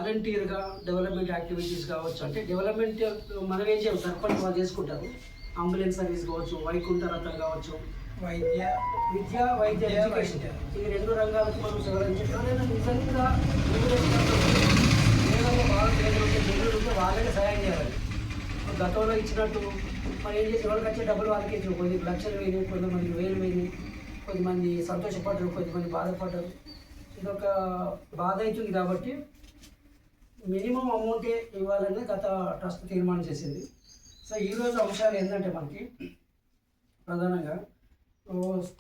వాలంటీర్గా development activities కావచ్చు, అంటే డెవలప్మెంట్ మనం ఏం చేయాలి, సర్పంచ్ వాళ్ళు చేసుకుంటారు. అంబులెన్స్ సర్వీస్ కావచ్చు, వైకుంఠ రథం కావచ్చు, విద్య వైద్య ఎడ్యుకేషన్, ఈ 2 రంగాలకు మనం సేవరించాలి. ఎవరైనా నిజంగా వేగంగా బాగా ఉంటే వాళ్ళకే సహాయం చేయాలి. గతంలో ఇచ్చినట్టు మనం ఏం చేసి ఎవరికి వచ్చే డబ్బులు వాళ్ళకి ఇచ్చిన, కొద్ది లక్షలు వేయని, కొంతమందికి వేలు వేయని, కొద్దిమంది సంతోషపడ్డారు, కొద్దిమంది బాధపడ్డారు. ఇది ఒక బాధ అవుతుంది కాబట్టి మినిమం అమౌంటే ఇవ్వాలని గత ట్రస్ట్ తీర్మానం చేసింది. సో ఈరోజు అంశాలు ఏంటంటే మనకి ప్రధానంగా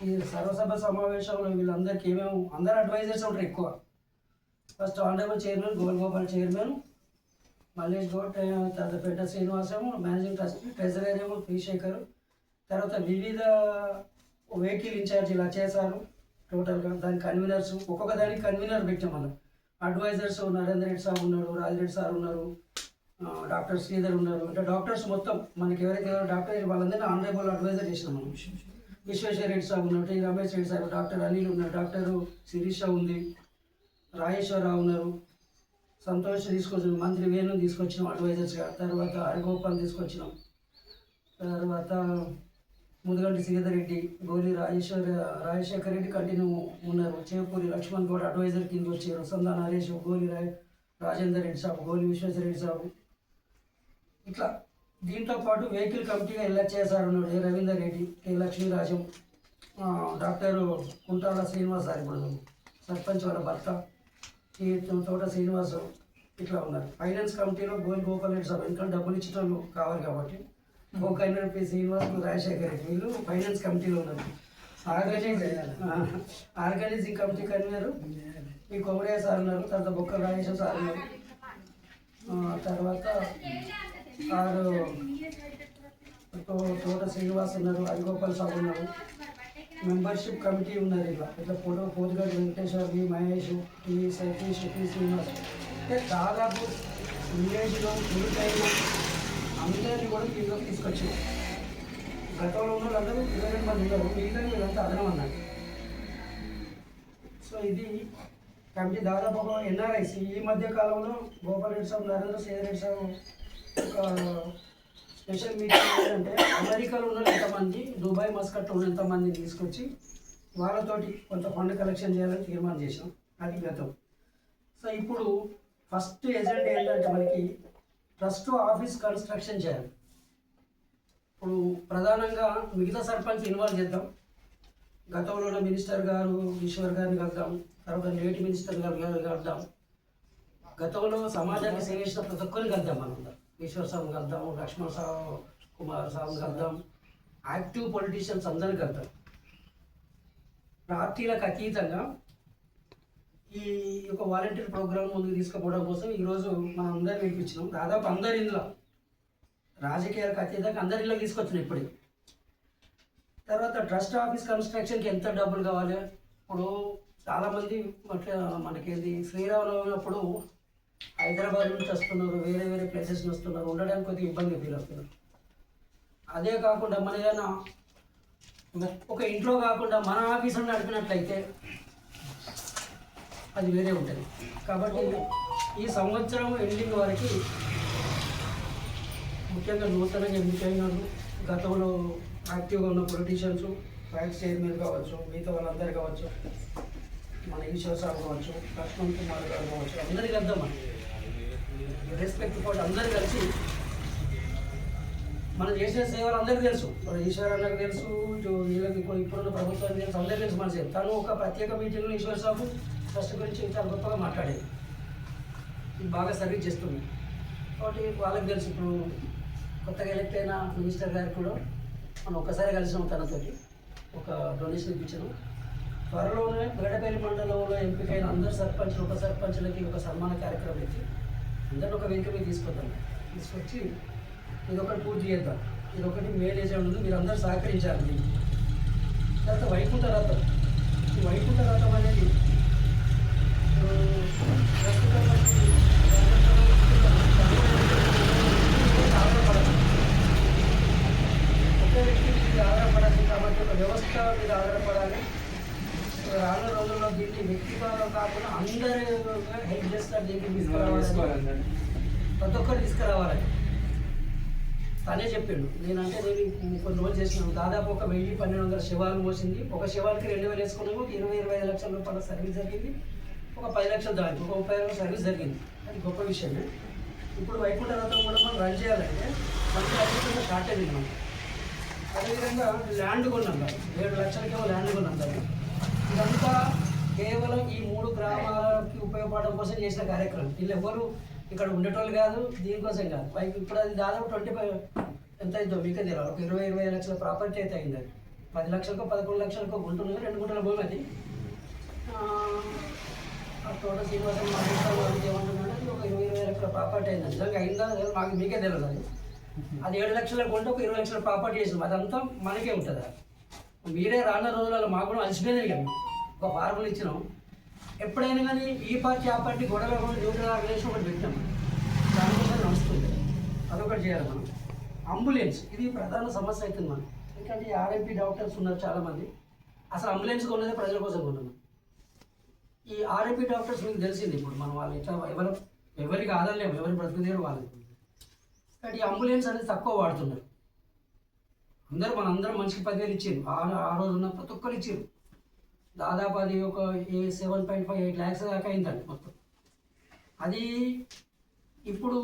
ఈ సర్వసభ సమావేశంలో వీళ్ళందరికీ అందరు అడ్వైజర్స్ ఉంటారు ఎక్కువ. First honourable chairman Golgopal chairman, Mallesh Goud, తర్వాత పెద్ద శ్రీనివాసము మేనేజింగ్ ట్రెజరర్ ఏమో పి శేఖర్, తర్వాత వివిధ వెహికల్ ఇన్ఛార్జీలు చేశారు. టోటల్గా దాని కన్వీనర్స్, ఒక్కొక్క దానికి కన్వీనర్ పెట్టాం మనం. అడ్వైజర్స్ నరేంద్ర రెడ్డి సార్ ఉన్నారు, రాజిరెడ్డి సార్ ఉన్నారు, డాక్టర్ శ్రీధర్ ఉన్నారు. అంటే డాక్టర్స్ మొత్తం మనకి ఎవరైతే డాక్టర్ వాళ్ళందరినీ ఆనరబుల్ అడ్వైజర్ చేసినాం మనం. విశ్వేశ్వర రెడ్డి సార్ ఉన్నారు, రమేష్ రెడ్డి సార్, డాక్టర్ అనిల్ ఉన్నారు, డాక్టర్ శిరీష ఉంది, రాజేశ్వరరావు ఉన్నారు, సంతోష్ తీసుకొచ్చిన, మంత్రి వేణు తీసుకొచ్చినాం అడ్వైజర్స్గా. తర్వాత హరిగోపాల్ తీసుకొచ్చినాం. తర్వాత ముదుగంటి శ్రీధర్ రెడ్డి, గోలి రాజశేఖర్ రెడ్డి కంటిన్యూ ఉన్నారు, చేపూరి లక్ష్మణ్ గౌడ్ అడ్వైజర్ కింద వచ్చారు, సందా నరేష్, గోలి రాజేందర్ రెడ్డి సాబు, గోలి విశ్వేశ్వర రెడ్డి సాబు. ఇట్లా దీంతో పాటు వెహికల్ కమిటీగా ఎల్హెచ్ఎస్ఆర్ ఉన్నాడు, ఏ రవీందర్ రెడ్డి, కే లక్ష్మీరాజం, డాక్టర్ కుంటాల శ్రీనివాస్ సార్ ఇప్పుడు సర్పంచ్ వాళ్ళ భర్త, ఈ తోట శ్రీనివాస్, ఇట్లా ఉన్నారు. ఫైనాన్స్ కమిటీలో గోల్ గోపాల్ రెడ్డి సార్, ఎందుకంటే డబ్బులు ఇచ్చేటోళ్ళు కావాలి కాబట్టి కన్వీనర్ పి శ్రీనివాస్, రాజశేఖర్ రెడ్డి వీళ్ళు ఫైనాన్స్ కమిటీలో ఉన్నారు. ఆర్గనైజింగ్ కమిటీ కన్వీనర్ ఈ కొమరయ్య సార్ ఉన్నారు, తర్వాత బొక్క రాజేశ్వర సార్ ఉన్నారు, తర్వాత తోట శ్రీనివాస్ ఉన్నారు, హరిగోపాల్ సార్ ఉన్నారు. మెంబర్షిప్ కమిటీ ఉన్నారు, ఇట్లా పోతుగడ్డి వెంకటేశ్వర, వి మహేష్, టి సతీష్, టి శ్రీనివాస్. అంటే దాదాపు విలేజ్లో మిగతాయిన అందరినీ కూడా దీంట్లోకి తీసుకొచ్చాం. గతంలో ఉన్న వాళ్ళందరూ 22 మంది ఉన్నారు, మిగతా వీళ్ళంతా అదనం అన్నారు. సో ఇది కమిటీ దాదాపు ఒక ఎన్ఆర్ఐసి. ఈ మధ్య కాలంలో గోపాల్ రెడ్డి సాబ్, నరేంద్ర శ్రీధర్ రెడ్డి సాబ్ ఒక స్పెషల్ మీటింగ్ ఏంటంటే అమెరికాలో ఉన్న ఎంతమంది, దుబాయ్ మస్కట్లో ఉన్న ఎంతమందిని తీసుకొచ్చి వాళ్ళతోటి కొంత ఫండ్ కలెక్షన్ చేయాలని తీర్మానం చేసాం. అది గతం. సో ఇప్పుడు ఫస్ట్ ఎజెండా ఏంటంటే మనకి ట్రస్ట్ ఆఫీస్ కన్స్ట్రక్షన్ చేయాలి. ఇప్పుడు ప్రధానంగా మిగతా సర్పంచ్ ఇన్వాల్వ్ చేద్దాం. గతంలో ఉన్న మినిస్టర్ గారు ఈశ్వర్ గారిని కలుద్దాం, తర్వాత నేటి మినిస్టర్ గారిని కలుద్దాం. గతంలో సమాజానికి సేవ చేసిన ప్రతి ఒక్కరిని కలుద్దాం. మనం ఈశ్వర్ సాబుని కలుద్దాం, లక్ష్మణ్ సాబు, కుమార్ సాబుని కలుద్దాం, యాక్టివ్ పొలిటీషియన్స్ అందరిని కలుద్దాం. పార్టీలకు అతీతంగా ఈ యొక్క వాలంటీర్ ప్రోగ్రామ్ ముందుకు తీసుకుపోవడం కోసం ఈరోజు మనం అందరిని పిలిపించినాం. దాదాపు అందరి ఇందులో రాజకీయాలకు అతీతంగా అందరి ఇళ్ళకి తీసుకొచ్చినాం. ఇప్పుడు తర్వాత ట్రస్ట్ ఆఫీస్ కన్స్ట్రక్షన్కి ఎంత డబ్బులు కావాలి? ఇప్పుడు చాలామంది మనకేంది శ్రీరామనవమి అప్పుడు హైదరాబాద్ నుంచి వస్తున్నారు, వేరే వేరే ప్లేసెస్ నుంచి వస్తున్నారు, ఉండడానికి కొద్దిగా ఇబ్బంది ఫీల్ అవుతున్నారు. అదే కాకుండా మన ఏదైనా ఒక ఇంట్లో కాకుండా మన ఆఫీసులో నడిపినట్లయితే అది వేరే ఉంటుంది. కాబట్టి ఈ సంవత్సరం ఎండింగ్ వరకు ముఖ్యంగా నూతనంగా ఎన్నికైన గతంలో యాక్టివ్గా ఉన్న పొలిటీషియన్స్, వైస్ చైర్మన్ కావచ్చు, మిగతా వాళ్ళందరూ కావచ్చు, మన ఈశ్వర్ సాబ్ కావచ్చు, లక్ష్మణ్ కుమార్ గారు కావచ్చు, అందరికీ అర్థం మనం రెస్పెక్ట్ పాటు అందరూ కలిసి మనం చేసే సేవలు అందరికీ తెలుసు. ఈశ్వర్ అన్నకు తెలుసు, వీళ్ళకి ఇప్పుడున్న ప్రభుత్వానికి తెలుసు, అందరికీ తెలుసు. మన సేవ తను ఒక ప్రత్యేక మీటింగ్లో ఈశ్వర్ సాబు ట్రస్ట్ గురించి చాలా గొప్పగా మాట్లాడేది, బాగా సర్వీస్ చేస్తుంది. కాబట్టి వాళ్ళకి తెలుసు. ఇప్పుడు కొత్తగా ఎలక్ట్ అయిన మినిస్టర్ గారికి కూడా మనం ఒక్కసారి కలిసినాం, తనతోటి ఒక డొనేషన్ ఇప్పించాను. త్వరలోనే గడపల్లి మండలంలో ఎంపికైన అందరు సర్పంచులు, ఉప సర్పంచులకి ఒక సన్మాన కార్యక్రమం పెట్టి అందరిని ఒక వెహికల్ మీద తీసుకొచ్చి ఇదొకటి పూర్తి చేద్దాం. ఇదొకటి మెయిన్ ఏజెండా ఉంది, మీరు అందరూ సహకరించాలి దీనికి. తర్వాత వైకుంఠ రథం. ఈ వైకుంఠ రథం అనేది ఒకే వ్యక్తి మీద ఆధారపడాలి కాబట్టి ఒక వ్యవస్థ మీద ఆధారపడాలి. రానున్న రోజుల్లో దీన్ని వ్యక్తిగతంగా కాకుండా అందరూ హెల్ప్ చేస్తారు. దీనికి తీసుకురావాలని ప్రతి ఒక్కరు తీసుకురావాలని తనే చెప్పిండు. నేనంటే నేను కొన్ని రోజులు చేసినాను. దాదాపు ఒక 1000-1200 శవాలు మోసింది. ఒక శవానికి 2000 వేసుకున్నాము. 20-25 లక్షల రూపాయల సర్వీస్ జరిగింది. ఒక 10 లక్షలు దానికి ఒక 30 సర్వీస్ జరిగింది. అది గొప్ప విషయమే. ఇప్పుడు వైకుంఠ రథం కూడా మనం రన్ చేయాలంటే మనకి అధికంగా షార్టేజ్ ఉంది. మనం అదేవిధంగా ల్యాండ్ కొన్నాం కదా, 7 లక్షలకేమో ల్యాండ్ కొన్నాం కదా. ఇదంతా కేవలం ఈ 3 గ్రామాలకి ఉపయోగపడడం కోసం చేసిన కార్యక్రమం. వీళ్ళు ఎవరు ఇక్కడ ఉండేటోళ్ళు కాదు, దీనికోసం కాదు. ఇప్పుడు అది దాదాపు 25 ఎంత అయిందో మీకే తెలియదు. ఒక 20-25 లక్షల ప్రాపర్టీ అయితే అయింది. అది 10 లక్షలకో 11 లక్షలకో గుంటుంది, 2 గుంటల భూమి అది. తోట శ్రీనివాసం మాట్లాడుతూ ఏమంటున్నాడు, అది ఒక 20-25 లక్షల ప్రాపర్టీ అయింది. నిజంగా అయిందా మాకు మీకే తెలియదు. అది 7 లక్షల కొంటే ఒక 20 లక్షల ప్రాపర్టీ చేసినాం. అదంతా మనకే ఉంటుంది. మీరే రానున్న రోజులలో మాకు కూడా అలసిపోయింది కదా. ఒక ఫార్ములు ఇచ్చినాం. ఎప్పుడైనా కానీ ఈ పార్టీ ఆ పార్టీ గొడవలు కూడా న్యూట్రల్ ఆర్గనైజేషన్ ఒకటి పెట్టినాం. దానికోసం నడుస్తుంది. అదొకటి చేయాలి మనం. అంబులెన్స్ ఇది ప్రధాన సమస్య అవుతుంది మనం. ఎందుకంటే ఈ ఆర్ఎంపీ డాక్టర్స్ ఉన్నారు చాలామంది. అసలు అంబులెన్స్ కొన్నదే ప్రజల కోసం కొన్నాను. ఈ ఆర్ఎంపీ డాక్టర్స్ మీకు తెలిసింది. ఇప్పుడు మనం వాళ్ళు ఇట్లా ఎవరికి ఆదరలేము, ఎవరి బ్రతుకుదేరు వాళ్ళకి. కానీ ఈ అంబులెన్స్ అనేది తక్కువ వాడుతున్నారు. మనందరం మనిషికి 10,000 ఇచ్చారు. ఆ రోజు ఉన్న ప్రతి ఒక్కరు ఇచ్చారు. దాదాపు అది ఒక 7.58 lakhs దాకా అయిందండి మొత్తం. అది ఇప్పుడు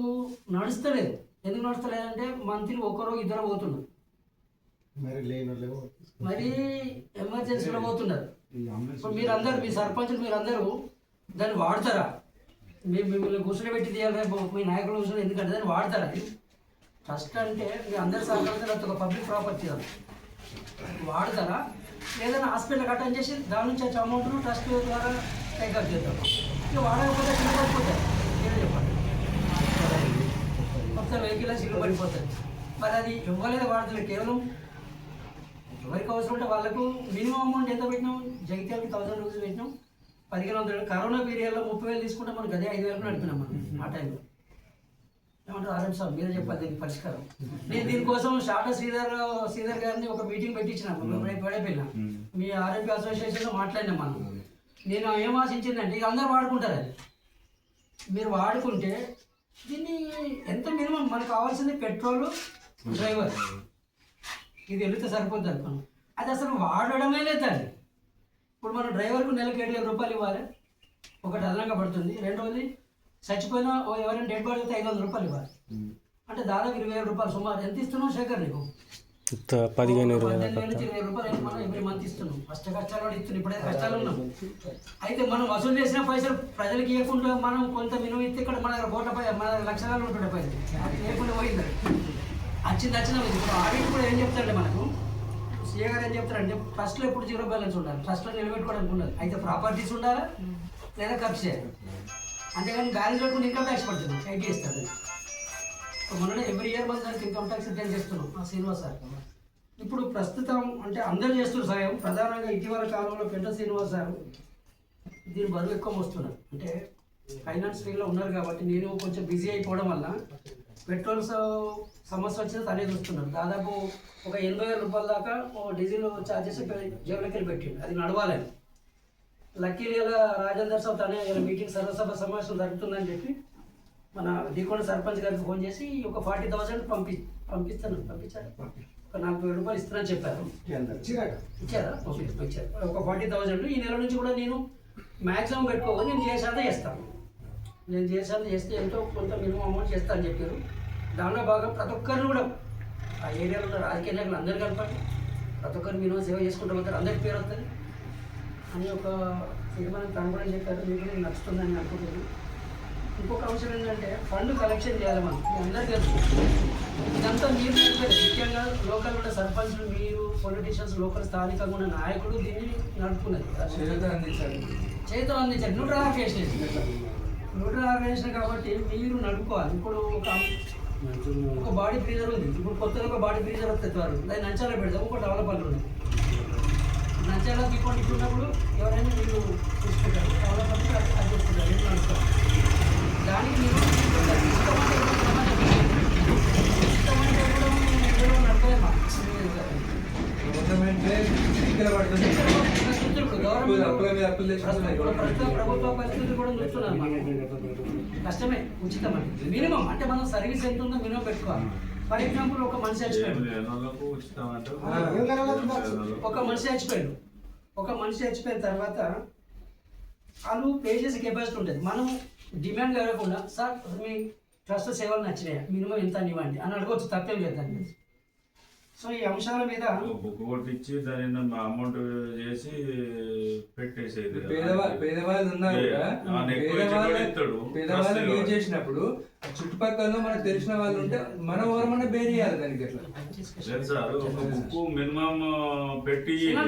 నడుస్తలేదు. ఎందుకు నడుస్తలేదంటే మంత్లీ 1-2 పోతున్నారు, మరి ఎమర్జెన్సీలో పోతున్నారు. ఇప్పుడు మీరందరూ మీ సర్పంచులు మీరందరూ దాన్ని వాడతారా? మిమ్మల్ని కూర్చోబెట్టి తీయాలి, మీ నాయకులు కూర్చొని ఎందుకంటే దాన్ని వాడతారా? ట్రస్ట్ అంటే మీ అందరి సహకారంతో ఒక పబ్లిక్ ప్రాపర్టీ వాడతారా? ఏదైనా హాస్పిటల్ కట్టని చేసి దాని నుంచి వచ్చే అమౌంట్ను ట్రస్ట్ ద్వారా టేకప్ చేద్దాం. ఇక వాడకపోతే సిల్లు పడిపోతాయి. ఏదో చెప్పండి, మొత్తం వెహికల్ సిల్లు పడిపోతుంది. మరి అది ఇవ్వలేదు వాడుతుంది. కేవలం ఎవరికి అవసరం ఉంటే వాళ్ళకు మినిమం అమౌంట్ ఎంత పెట్టినాం? జగిత్యాలకి 1000 రూపీస్ పెట్టినాం. 1500. కరోనా పీరియడ్లో 30,000 తీసుకుంటే మనకు అదే 5,000 నడిపినాం మనం ఆ టైంలో. ఏమంటారు ఆర్ఎం సార్, మీరే చెప్పాలి దీనికి పరిష్కారం. నేను దీనికోసం షాట శ్రీధర్ గారిని ఒక మీటింగ్ పెట్టించినాను పడేపిల్ల. మీ ఆర్ఎంపీ అసోసియేషన్లో మాట్లాడినాం మనం. నేను ఏం ఆశించిందంటే ఇక అందరూ వాడుకుంటారు. అది మీరు వాడుకుంటే దీన్ని ఎంత మినిమం మనకు కావాల్సింది పెట్రోల్, డ్రైవర్, ఇది వెళితే సరిపోద్ది అనుకున్నాం. అది అసలు వాడడమే లేదండి. ఇప్పుడు మనం డ్రైవర్కు నెలకు 7,000 రూపాయలు ఇవ్వాలి, ఒకటి అదనంగా పడుతుంది. రెండవది చచ్చిపోయినా ఎవరైనా డెడ్ బాడీ అయితే 500 రూపాయలు ఇవ్వాలి. అంటే దాదాపు 20,000 రూపాయలు సుమారు. ఎంత ఇస్తున్నావు శేఖర్ నీకు? 15,000 నుంచి 20,000 రూపాయలు మనం ఎవ్రీ మంత్ ఇస్తున్నాం. కష్టాలు కూడా ఇస్తున్నాం. ఇప్పుడే కష్టాలు ఉన్నాం. అయితే మనం వసూలు చేసిన పైసలు ప్రజలకు ఇవ్వకుండా మనం కొంత మినిమం ఇస్తే ఇక్కడ మన దగ్గర కోట్ల మన లక్షణాలు ఉంటుండే పైసలు. అది లేకుండా పోయింది. వచ్చిన ఇప్పుడు ఆడిట్ కూడా ఏం చెప్తారంటే మనకు సీఏ గారు ఏం చెప్తారంటే ట్రస్ట్లో ఎప్పుడు 0 బ్యాలెన్స్ ఉండాలి, ట్రస్ట్లో నిలబెట్టుకోవడానికి ఉండాలి. అయితే ప్రాపర్టీస్ ఉండాలా లేదా ఖర్చు చేయాలి. అంతేగాని బ్యాలెన్స్ పెట్టుకుని ఇన్కమ్ ట్యాక్స్ పడుతున్నాం, 80 ఇస్తారు. మొన్న ఎవ్రీ ఇయర్ మనం దానికి ఇన్కమ్ ట్యాక్స్ రిటర్న్ చేస్తున్నాం ఆ శ్రీనివాస్ సార్. ఇప్పుడు ప్రస్తుతం అంటే అందరూ చేస్తున్నారు సాయం. ప్రధానంగా ఇటీవల కాలంలో పెద్ద శ్రీనివాస్ సార్ దీని బరువు ఎక్కువ వస్తున్నారు. అంటే ఫైనాన్స్ ఫీల్డ్లో ఉన్నారు కాబట్టి నేను కొంచెం బిజీ అయిపోవడం వల్ల పెట్రోల్ సమస్య వచ్చినా తనే చూస్తున్నాడు. దాదాపు ఒక 80,000 రూపాయల దాకా డీజిల్ ఛార్జెస్ జేబులకి వెళ్ళి పెట్టిండు. అది నడవాలని. లక్కీలు ఇలా రాజేందర్ సార్ తనే మీటింగ్ సర్వసభ సమావేశం జరుగుతుందని చెప్పి మన దీకొండ సర్పంచ్ గారికి ఫోన్ చేసి ఒక 40,000 పంపించారు. ఒక 40,000 రూపాయలు ఇస్తానని చెప్పారు. ఇచ్చారా? ఓకే, ఇచ్చారు. ఒక 40,000 ఈ నెల నుంచి కూడా నేను మ్యాక్సిమం పెట్టుకోవాలి. నేను చేసేంత చేస్తాను. నేను చేస్తే ఎంతో కొంత మినిమం అమౌంట్ చేస్తానని చెప్పారు. దానిలో భాగం ప్రతి ఒక్కరిని కూడా ఆ ఏరియాలో ఉన్న రాజకీయ నాయకులు అందరూ కలపండి. ప్రతి ఒక్కరు మినిమం సేవ చేసుకుంటూ పోతారు, అందరికి పేరు వస్తుంది అని ఒక తీర్మానం తను కూడా చెప్పారు. మీకు నేను నచ్చుతుందని అనుకుంటున్నాను. ఇంకొక అంశం ఏంటంటే ఫండ్ కలెక్షన్ చేయాలి మనం. మీ అందరికీ తెలుసు ఇదంతా మీరు ముఖ్యంగా లోకల్ ఉన్న సర్పంచ్లు, మీరు పొలిటీషియన్స్, లోకల్ స్థానికంగా ఉన్న నాయకులు దీన్ని నడుపుకున్నది చేతులు అందించారు. న్యూట్రల్ ఆర్గనైజేషన్ కాబట్టి మీరు నడుపుకోవాలి. ఇప్పుడు ఒక బాడీ ఫ్రీజర్ ఉంది. ఇప్పుడు కొత్తగా ఒక బాడీ ఫ్రీజర్ వస్తే దాన్ని నంచాల పెడతాం. ఒక డెవలపర్లు ఉంది. నంచాల తీసుకోండి ఇస్తున్నప్పుడు ఎవరైనా వీళ్ళు చూసుకుంటారు, డెవలపర్లు అది చూసుకుంటారు, ఎట్లా నడుస్తారు. దానికి మీరు నడపలేమా? ప్రభుత్వ పరిస్థితులు కూడా చూస్తున్నాను. కష్టమే, ఉచితం అంటే మినిమం అంటే మనం సర్వీస్ ఎంత ఉందో మినిమం పెట్టుకోవాలి. ఫర్ ఎగ్జాంపుల్ ఒక మనిషి చచ్చిపోయాడు, ఒక మనిషి చచ్చిపోయిన తర్వాత వాళ్ళు పే చేసే కెపాసిటీ ఉంటుంది. మనం డిమాండ్ కలగకుండా సార్ మీ ట్రస్ట్ సేవలు నచ్చినాయి మినిమం ఎంత అని ఇవ్వండి అని అడగవచ్చు, తప్పేం లేదు దాన్ని. సో ఈ అంశాల మీద బుక్ కొట్టించి దాని అమౌంట్ చేసి పెట్టేసేది. పేదవాళ్ళు ఉన్నారు కదా, పేదవాళ్ళు యూజ్ చేసినప్పుడు చుట్టుపక్కల మనకు తెలిసిన వాళ్ళు ఉంటే మనం ఎవరమన్నా బేర్ చేయాలి దానికి. ఎట్లా సార్ ఒక బుక్ మినిమం పెట్టి